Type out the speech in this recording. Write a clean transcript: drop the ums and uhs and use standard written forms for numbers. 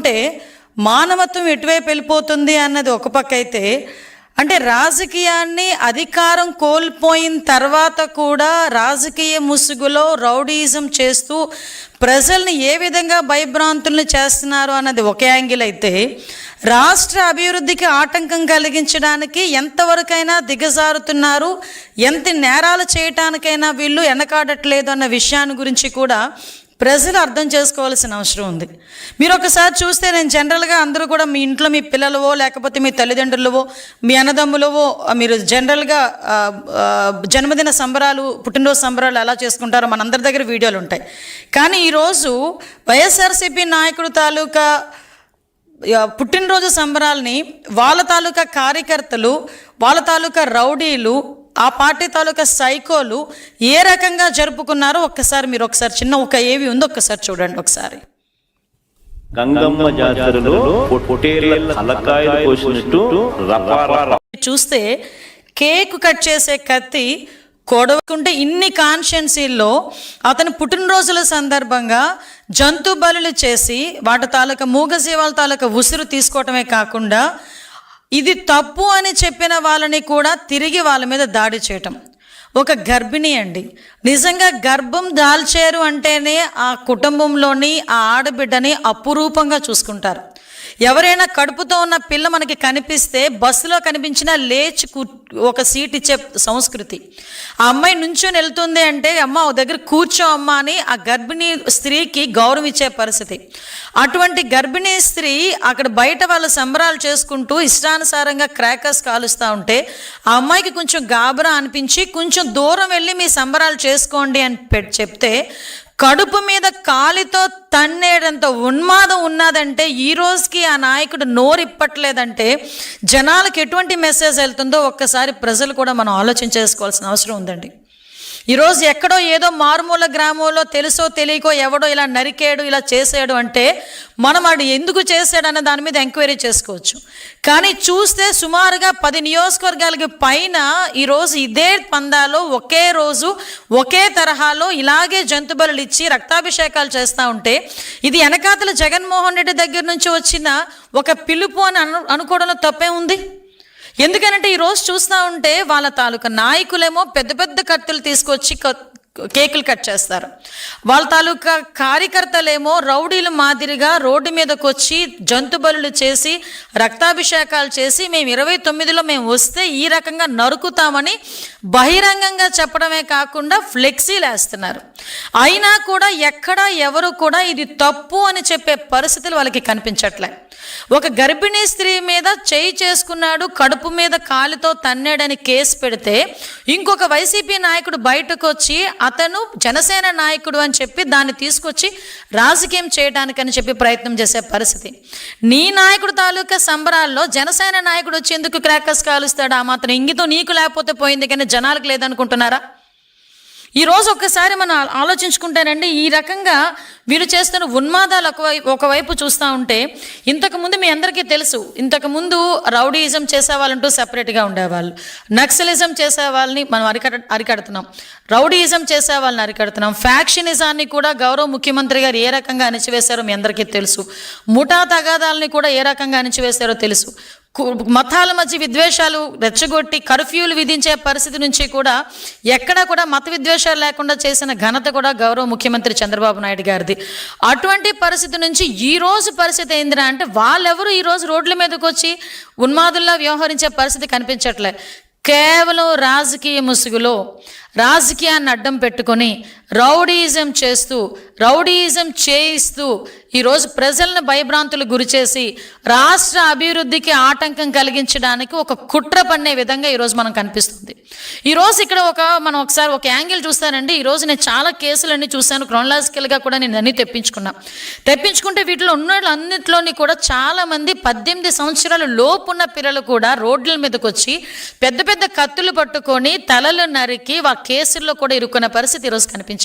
ఉంటే మానవత్వం ఎటువైపు వెళ్ళిపోతుంది అన్నది ఒక పక్క అయితే, అంటే రాజకీయాన్ని అధికారం కోల్పోయిన తర్వాత కూడా రాజకీయ ముసుగులో రౌడీయిజం చేస్తూ ప్రజల్ని ఏ విధంగా భయభ్రాంతుల్ని చేస్తున్నారు అన్నది ఒక యాంగిల్ అయితే, రాష్ట్ర అభివృద్ధికి ఆటంకం కలిగించడానికి ఎంతవరకైనా దిగజారుతున్నారు, ఎంత నేరాలు చేయటానికైనా వీళ్ళు వెనకాడట్లేదు అన్న విషయాన్ని గురించి కూడా ప్రజలు అర్థం చేసుకోవాల్సిన అవసరం ఉంది. మీరు ఒకసారి చూస్తే, నేను జనరల్గా అందరూ కూడా మీ ఇంట్లో మీ పిల్లలవో లేకపోతే మీ తల్లిదండ్రులవో మీ అన్నదమ్ములవో మీరు జనరల్గా జన్మదిన సంబరాలు పుట్టినరోజు సంబరాలు ఎలా చేసుకుంటారో మనందరి దగ్గర వీడియోలు ఉంటాయి. కానీ ఈరోజు వైఎస్ఆర్సీపీ నాయకుడు తాలూకా పుట్టినరోజు సంబరాల్ని వాళ్ళ తాలూకా కార్యకర్తలు, వాళ్ళ తాలూకా రౌడీలు, ఆ పార్టీ తాలూకా సైకోలు ఏ రకంగా జరుపుకున్నారో ఒక్కసారి మీరు చిన్న ఒక ఏవి ఉందో ఒక్కసారి చూడండి. ఒకసారి గంగమ్మ జాతరలో పొట్టేళ్ల తలకాయలు కోసినట్టు చూస్తే కేక్ కట్ చేసే కత్తి కొడవకుంటే ఇన్ని కాన్షియన్సీల్లో అతని పుట్టినరోజుల సందర్భంగా జంతు బలులు చేసి వాటి తాలూకా మూగజీవాల తాలూకా ఉసురు తీసుకోవటమే కాకుండా ఇది తప్పు అని చెప్పిన వాళ్ళని కూడా తిరిగి వాళ్ళ మీద దాడి చేయటం. ఒక గర్భిణి అండి, నిజంగా గర్భం దాల్చారు అంటేనే ఆ కుటుంబంలోని ఆ ఆడబిడ్డని అపురూపంగా చూసుకుంటారు. ఎవరైనా కడుపుతో ఉన్న పిల్ల మనకి కనిపిస్తే బస్సులో కనిపించినా లేచి ఒక సీట్ ఇచ్చే సంస్కృతి. ఆ అమ్మాయి నుంచొని వెళ్తుంది అంటే, అమ్మ ఓ దగ్గర కూర్చో అమ్మ అని ఆ గర్భిణీ స్త్రీకి గౌరవం ఇచ్చే పరిస్థితి. అటువంటి గర్భిణీ స్త్రీ అక్కడ బయట వాళ్ళు సంబరాలు చేసుకుంటూ ఇష్టానుసారంగా క్రాకర్స్ కాలుస్తూ ఉంటే ఆ అమ్మాయికి కొంచెం గాబరా అనిపించి కొంచెం దూరం వెళ్ళి మీ సంబరాలు చేసుకోండి అని చెప్తే, కడుపు మీద కాలితో తన్నేడంత ఉన్మాదం ఉన్నదంటే ఈ రోజుకి ఆ నాయకుడు నోరిప్పట్లేదంటే జనాలకు ఎటువంటి మెసేజ్ వెళ్తుందో ఒక్కసారి ప్రజలు కూడా మనం ఆలోచించేసుకోవాల్సిన అవసరం ఉందండి. ఈరోజు ఎక్కడో ఏదో మారుమూల గ్రామంలో తెలుసో తెలియకో ఎవడో ఇలా నరికాడు, ఇలా చేసాడు అంటే మనం వాడు ఎందుకు చేశాడు అన్న దాని మీద ఎంక్వైరీ చేసుకోవచ్చు. కానీ చూస్తే సుమారుగా 10 నియోజకవర్గాలకి పైన ఈరోజు ఇదే పందాలో ఒకే రోజు ఒకే తరహాలో ఇలాగే జంతుబలులు ఇచ్చి రక్తాభిషేకాలు చేస్తూ ఉంటే ఇది వెనకాతల జగన్మోహన్ రెడ్డి దగ్గర నుంచి వచ్చిన ఒక పిలుపు అని అనుకోవడంలో తప్పే ఉంది. ఎందుకనంటే ఈరోజు చూస్తూ ఉంటే వాళ్ళ తాలూకా నాయకులేమో పెద్ద పెద్ద కత్తులు తీసుకొచ్చి కేకులు కట్ చేస్తారు. వాళ్ళ తాలూకా కార్యకర్తలేమో రౌడీలు మాదిరిగా రోడ్డు మీదకి వచ్చి జంతు బలులు చేసి రక్తాభిషేకాలు చేసి మేము 29లో మేము వస్తే ఈ రకంగా నరుకుతామని బహిరంగంగా చెప్పడమే కాకుండా ఫ్లెక్సీలు వేస్తున్నారు. అయినా కూడా ఎక్కడా ఎవరు కూడా ఇది తప్పు అని చెప్పే పరిస్థితులు వాళ్ళకి కనిపించట్లే. ఒక గర్భిణీ స్త్రీ మీద చేయి చేసుకున్నాడు, కడుపు మీద కాలితో తన్నాడని కేసు పెడితే ఇంకొక వైసీపీ నాయకుడు బయటకు వచ్చి అతను జనసేన నాయకుడు అని చెప్పి దాన్ని తీసుకొచ్చి రాజకీయం చేయడానికని చెప్పి ప్రయత్నం చేసే పరిస్థితి. నీ నాయకుడు తాలూకా సంబరాల్లో జనసేన నాయకుడు వచ్చి ఎందుకు క్రాకర్స్ కాలుస్తాడు? ఆ మాత్రం ఇంగితం నీకు లేకపోతే పోయింది కానీ జనాలకు లేదనుకుంటున్నారా? ఈరోజు ఒక్కసారి మనం ఆలోచించుకుంటేనండి, ఈ రకంగా వీళ్ళు చేస్తున్న ఉన్మాదాలు ఒకవైపు చూస్తూ ఉంటే, ఇంతకుముందు మీ అందరికీ తెలుసు, ఇంతకుముందు రౌడీయిజం చేసేవాళ్ళంటూ సెపరేట్గా ఉండేవాళ్ళు, నక్సలిజం చేసే వాళ్ళని మనం అరికడుతున్నాం, రౌడీయిజం చేసే వాళ్ళని అరికడుతున్నాం, ఫ్యాక్షనిజాన్ని కూడా గౌరవ ముఖ్యమంత్రి గారు ఏ రకంగా అణిచివేశారో మీ అందరికీ తెలుసు, ముఠా తగాదాలని కూడా ఏ రకంగా అణిచివేశారో తెలుసు, మతాల మధ్య విద్వేషాలు రెచ్చగొట్టి కర్ఫ్యూలు విధించే పరిస్థితి నుంచి కూడా ఎక్కడా కూడా మత విద్వేషాలు లేకుండా చేసిన ఘనత కూడా గౌరవ ముఖ్యమంత్రి చంద్రబాబు నాయుడు గారిది. అటువంటి పరిస్థితి నుంచి ఈ రోజు పరిస్థితి ఏందిరా అంటే, వాళ్ళెవరు ఈరోజు రోడ్ల మీదకి వచ్చి ఉన్మాదుల్లా వ్యవహరించే పరిస్థితి కనిపించట్లే. కేవలం రాజకీయ ముసుగులో రాజకీయాన్ని అడ్డం పెట్టుకొని రౌడీయిజం చేస్తూ రౌడీయిజం చేయిస్తూ ఈరోజు ప్రజలను భయభ్రాంతులు గురిచేసి రాష్ట్ర అభివృద్ధికి ఆటంకం కలిగించడానికి ఒక కుట్ర పన్నే విధంగా ఈరోజు మనం కనిపిస్తుంది. ఈరోజు ఇక్కడ మనం ఒకసారి ఒక యాంగిల్ చూస్తానండి. ఈరోజు నేను చాలా కేసులన్నీ చూశాను, క్రోనలాజికల్గా కూడా నేను అన్నీ తెప్పించుకుంటే వీటిలో ఉన్న అన్నింటిలోని కూడా చాలామంది 18 సంవత్సరాల లోపున్న పిల్లలు కూడా రోడ్ల మీదకి వచ్చి పెద్ద పెద్ద కత్తులు పట్టుకొని తలలు నరికి కేసుల్లో కూడా ఇరుక్కున్న పరిస్థితి ఈరోజు కనిపించింది.